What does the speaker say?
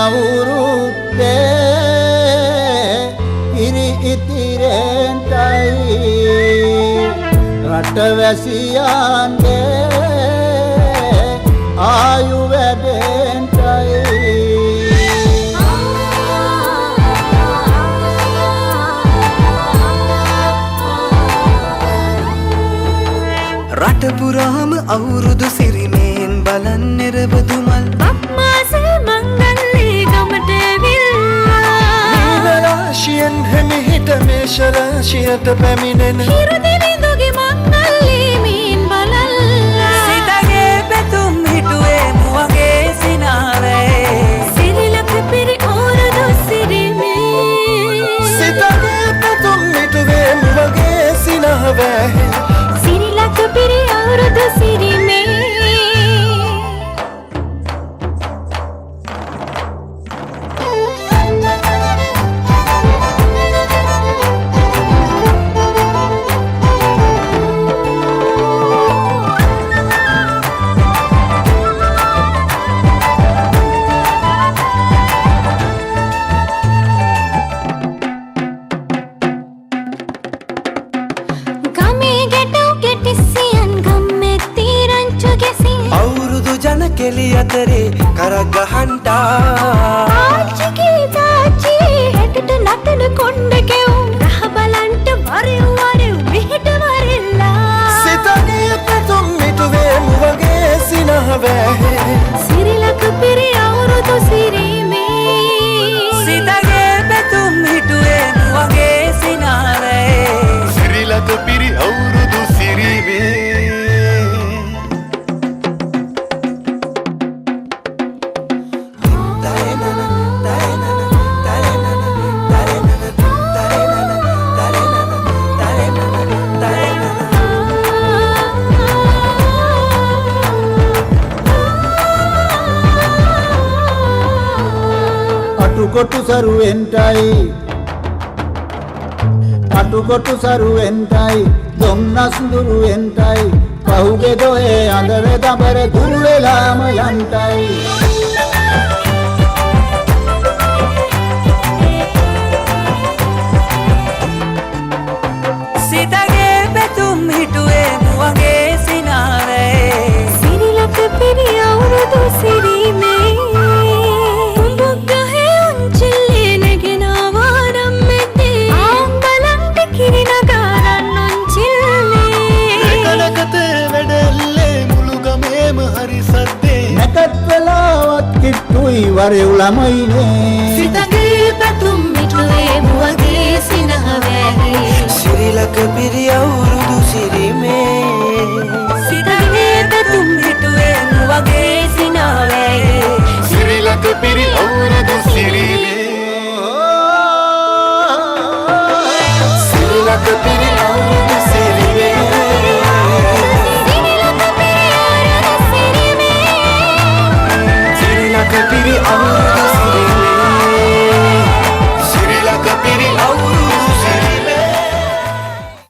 අවුරුද්දේ ඉරි ඉතිරෙන්ටයි රටවැසියන්ගේ ආයු වැඩෙන්ටයි රට පුරාම අවුරුදු සිරිමෙන් බලන් නිරබදුමල් අප්මාසේ මංගල්ලේ ගමට ඇවිල්ලා රාශියෙන් හැමිහිට මේෂ රාශියට පැමිණෙන හිරුදිවිඳුගේ මංගල්ලේ මීන් බලල්ලා සිතගේ පැතුම් හිටුවේ මුවගේ සිනාවේ සිරිලක පිරි අවුරුදු සිරිමේ සිතගේ පැතුම් හිටුවේ මුවගේ සිනාවේ සිරිලක පිරි අවුරුදු සිරිමේ කෙලි අතරේ කරක් ගහන්ටා ආච්චිගේ තාච්චි හෙටට නටන කොණ්ඩ කෙවුම් රහ බලන්ට වරෙව් වරෙව් මෙහෙට වරෙල්ලා සිතගේ පැතුම් මිටුවේ මුවගේ සිනහවේ සිරිලක පිරි අවුරුදු සිරිමේ සිතගේ පැතුම් හිටුවේ මුවගේ සිනාවේ සිරිලක පිරි අවුරුදු සිරිමේ අටුකොටු සරුවෙන්ටයි දොම්නස් දුරුවෙන්ටයි පහුගේ දොයේ අඳර දබර දුරු වෙලාම යන්ටයි සිතගේ පැතුම් හිටුවේ මුවගේ සිනාවේ සිරිලක පිරි අවුරුදු සිරිමේ කිට්ටුයි වරෙව් ළමයිනේ සිතගේ පැතුම් මිටුවේ මුවගේ සිනහවේ සිරිලක පිරි අවුරුදු සිරිමේ සිතගේ පැතුම් මිටුවේ මුවගේ සිනහවේ සිරිලක පිරි අවුරුදු සිරිමේ සිරිලක